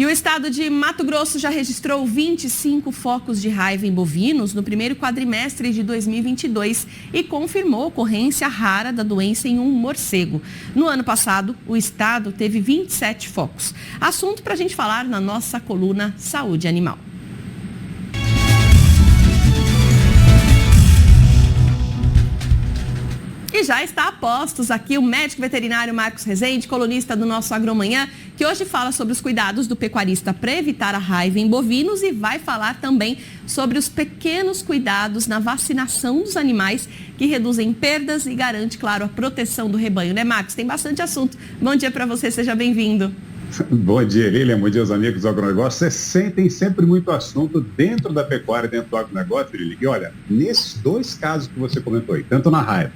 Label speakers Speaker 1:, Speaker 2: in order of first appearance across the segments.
Speaker 1: E o estado de Mato Grosso já registrou 25 focos de raiva em bovinos no primeiro quadrimestre de 2022 e confirmou ocorrência rara da doença em um morcego. No ano passado, o estado teve 27 focos. Assunto para a gente falar na nossa coluna Saúde Animal. E já está a postos aqui o médico veterinário Marcos Rezende, colunista do nosso Agromanhã, que hoje fala sobre os cuidados do pecuarista para evitar a raiva em bovinos e vai falar também sobre os pequenos cuidados na vacinação dos animais que reduzem perdas e garante, claro, a proteção do rebanho, né, Marcos? Tem bastante assunto. Bom dia para você, seja bem-vindo.
Speaker 2: Bom dia, Lilian. Bom dia aos amigos do agronegócio. Vocês sentem sempre muito assunto dentro da pecuária, dentro do agronegócio, Lilian. E olha, nesses dois casos que você comentou aí, tanto na raiva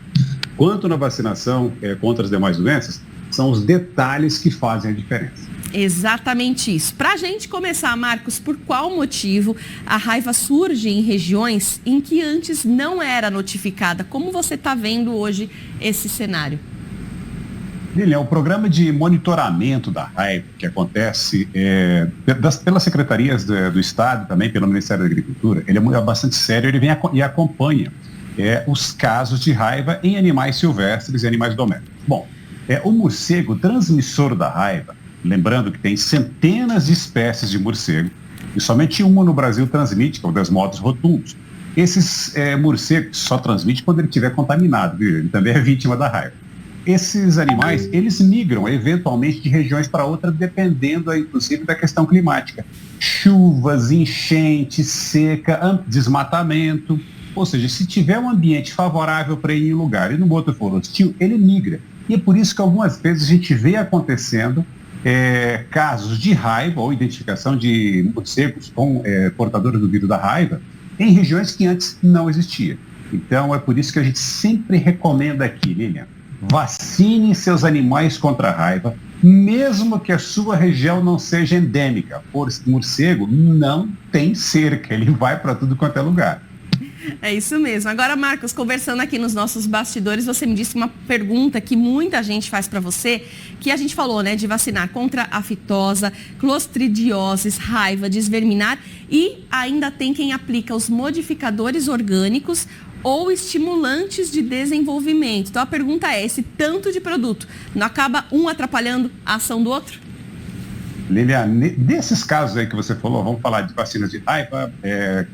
Speaker 2: quanto na vacinação contra as demais doenças, são os detalhes que fazem a diferença.
Speaker 1: Exatamente isso. Para a gente começar, Marcos, por qual motivo a raiva surge em regiões em que antes não era notificada? Como você está vendo hoje esse cenário?
Speaker 2: Lilian, o programa de monitoramento da raiva que acontece pelas secretarias do Estado, também pelo Ministério da Agricultura, ele é bastante sério, ele vem e acompanha os casos de raiva em animais silvestres e animais domésticos. Bom, o morcego transmissor da raiva, lembrando que tem centenas de espécies de morcego, e somente uma no Brasil transmite, que é o Desmodus rotundus. Esses morcegos só transmite quando ele estiver contaminado, viu? Ele também é vítima da raiva. Esses animais, eles migram eventualmente de regiões para outras, dependendo, inclusive, da questão climática. Chuvas, enchente, seca, desmatamento. Ou seja, se tiver um ambiente favorável para ir em um lugar e no outro for hostil, ele migra. E é por isso que algumas vezes a gente vê acontecendo casos de raiva ou identificação de morcegos com portadores do vírus da raiva em regiões que antes não existia. Então, é por isso que a gente sempre recomenda aqui, Lilian, vacine seus animais contra a raiva, mesmo que a sua região não seja endêmica. Por morcego não tem cerca, ele vai para tudo quanto é lugar.
Speaker 1: É isso mesmo. Agora, Marcos, conversando aqui nos nossos bastidores, você me disse uma pergunta que muita gente faz para você, que a gente falou, né, de vacinar contra a aftosa, clostridioses, raiva, desverminar, e ainda tem quem aplica os modificadores orgânicos ou estimulantes de desenvolvimento. Então, a pergunta é, esse tanto de produto não acaba um atrapalhando a ação do outro?
Speaker 2: Lilian, desses casos aí que você falou, vamos falar de vacinas de raiva,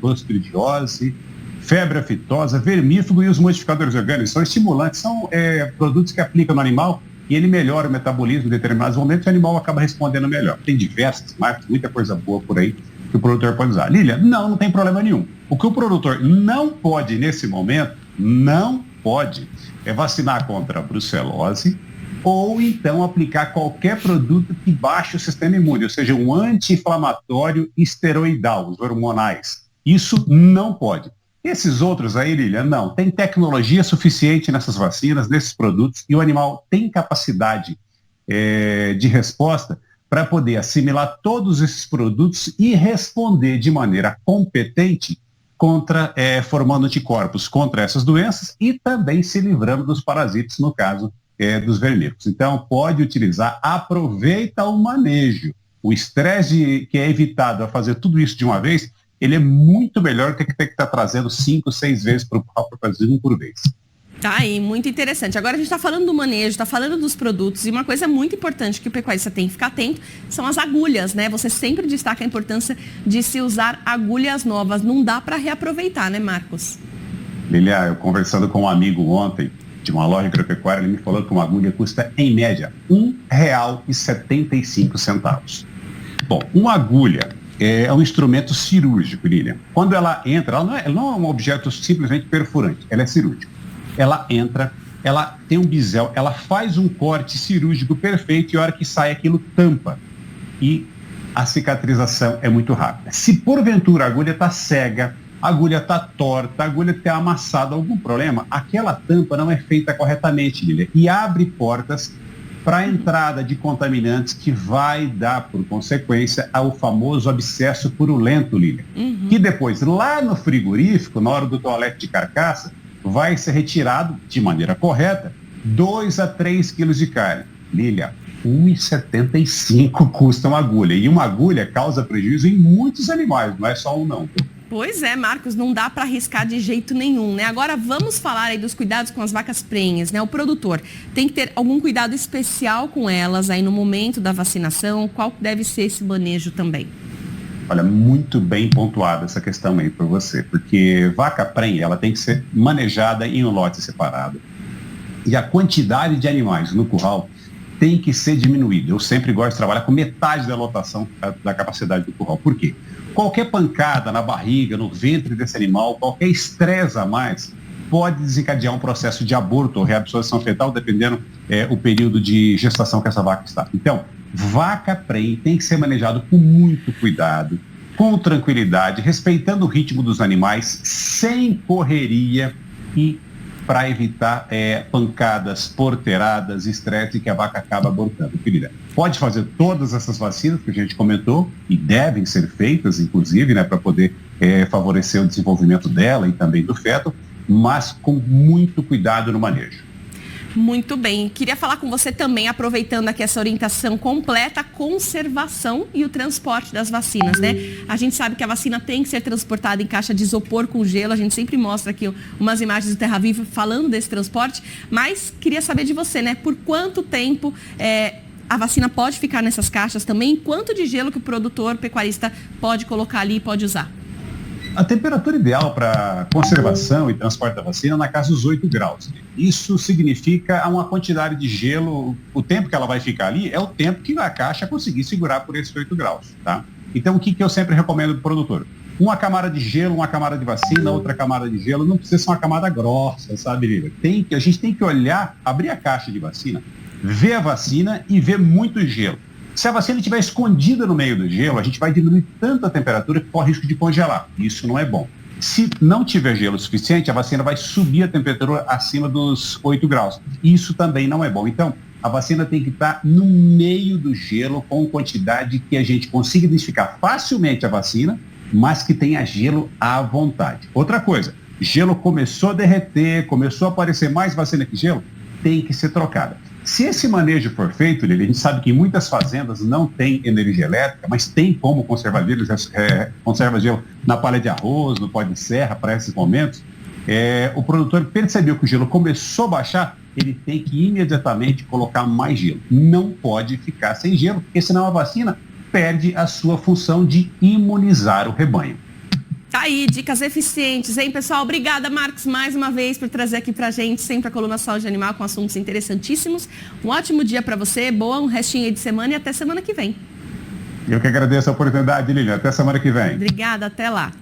Speaker 2: clostridiose, febre aftosa, vermífugo e os modificadores orgânicos. São estimulantes, são produtos que aplicam no animal e ele melhora o metabolismo em determinados momentos e o animal acaba respondendo melhor. Tem diversas marcas, muita coisa boa por aí que o produtor pode usar. Lilian, não tem problema nenhum. O que o produtor não pode nesse momento, não pode, é vacinar contra a brucelose ou então aplicar qualquer produto que baixe o sistema imune, ou seja, um anti-inflamatório esteroidal, os hormonais. Isso não pode. Esses outros aí, Lilian, não. Tem tecnologia suficiente nessas vacinas, nesses produtos, e o animal tem capacidade de resposta para poder assimilar todos esses produtos e responder de maneira competente formando anticorpos contra essas doenças e também se livrando dos parasitas, no caso dos vermífugos. Então, pode utilizar, aproveita o manejo. O estresse que é evitado a fazer tudo isso de uma vez, ele é muito melhor que ter que estar trazendo 5, 6 vezes para fazer um por vez.
Speaker 1: Tá aí, muito interessante. Agora a gente está falando do manejo, está falando dos produtos, e uma coisa muito importante que o pecuarista tem que ficar atento são as agulhas, né? Você sempre destaca a importância de se usar agulhas novas. Não dá para reaproveitar, né, Marcos?
Speaker 2: Lilian, eu conversando com um amigo ontem, de uma loja agropecuária, ele me falou que uma agulha custa, em média, R$ 1,75. Bom, uma agulha é um instrumento cirúrgico, Lilian. Quando ela entra, ela não é um objeto simplesmente perfurante, ela é cirúrgica. Ela entra, ela tem um bisel, ela faz um corte cirúrgico perfeito e a hora que sai aquilo tampa. E a cicatrização é muito rápida. Se porventura a agulha está cega, a agulha está torta, a agulha está amassada, algum problema, aquela tampa não é feita corretamente, Lilian, e abre portas para a entrada de contaminantes que vai dar, por consequência, ao famoso abscesso purulento, Lilian. Que depois, lá no frigorífico, na hora do toalete de carcaça, vai ser retirado, de maneira correta, 2 a 3 quilos de carne. Lilian, R$1,75 custa uma agulha. E uma agulha causa prejuízo em muitos animais, não é só um não.
Speaker 1: Pois é, Marcos, não dá para arriscar de jeito nenhum, né? Agora vamos falar aí dos cuidados com as vacas prenhas, né? O produtor tem que ter algum cuidado especial com elas aí no momento da vacinação. Qual deve ser esse manejo também?
Speaker 2: Olha, muito bem pontuada essa questão aí por você, porque vaca prenha, ela tem que ser manejada em um lote separado. E a quantidade de animais no curral tem que ser diminuída. Eu sempre gosto de trabalhar com metade da lotação da capacidade do curral. Por quê? Qualquer pancada na barriga, no ventre desse animal, qualquer estresse a mais, pode desencadear um processo de aborto ou reabsorção fetal, dependendo o período de gestação que essa vaca está. Então, vaca prenha tem que ser manejado com muito cuidado, com tranquilidade, respeitando o ritmo dos animais, sem correria e para evitar pancadas, porteiradas, estresse que a vaca acaba abortando. Querida, pode fazer todas essas vacinas que a gente comentou e devem ser feitas, inclusive, né, para poder favorecer o desenvolvimento dela e também do feto, mas com muito cuidado no manejo.
Speaker 1: Muito bem. Queria falar com você também, aproveitando aqui essa orientação completa, a conservação e o transporte das vacinas, né? A gente sabe que a vacina tem que ser transportada em caixa de isopor com gelo. A gente sempre mostra aqui umas imagens do Terra Viva falando desse transporte, mas queria saber de você, né? Por quanto tempo a vacina pode ficar nessas caixas também? Quanto de gelo que o produtor pecuarista pode colocar ali e pode usar?
Speaker 2: A temperatura ideal para conservação e transporte da vacina é na casa dos 8 graus. Isso significa uma quantidade de gelo, o tempo que ela vai ficar ali é o tempo que a caixa conseguir segurar por esses 8 graus, tá? Então, o que eu sempre recomendo para o produtor? Uma camada de gelo, uma camada de vacina, outra camada de gelo, não precisa ser uma camada grossa, sabe, Lívia? A gente tem que olhar, abrir a caixa de vacina, ver a vacina e ver muito gelo. Se a vacina estiver escondida no meio do gelo, a gente vai diminuir tanto a temperatura que corre risco de congelar. Isso não é bom. Se não tiver gelo suficiente, a vacina vai subir a temperatura acima dos 8 graus. Isso também não é bom. Então, a vacina tem que estar no meio do gelo, com quantidade que a gente consiga identificar facilmente a vacina, mas que tenha gelo à vontade. Outra coisa, gelo começou a derreter, começou a aparecer mais vacina que gelo, tem que ser trocada. Se esse manejo for feito, Lili, a gente sabe que em muitas fazendas não tem energia elétrica, mas tem como conservar gelo, conserva gelo na palha de arroz, no pó de serra, para esses momentos. O produtor percebeu que o gelo começou a baixar, ele tem que imediatamente colocar mais gelo. Não pode ficar sem gelo, porque senão a vacina perde a sua função de imunizar o rebanho.
Speaker 1: Tá aí, dicas eficientes, hein, pessoal? Obrigada, Marcos, mais uma vez por trazer aqui pra gente sempre a coluna Saúde Animal com assuntos interessantíssimos. Um ótimo dia pra você, um restinho aí de semana e até semana que vem.
Speaker 2: Eu que agradeço a oportunidade, Lilian. Até semana que vem.
Speaker 1: Obrigada, até lá.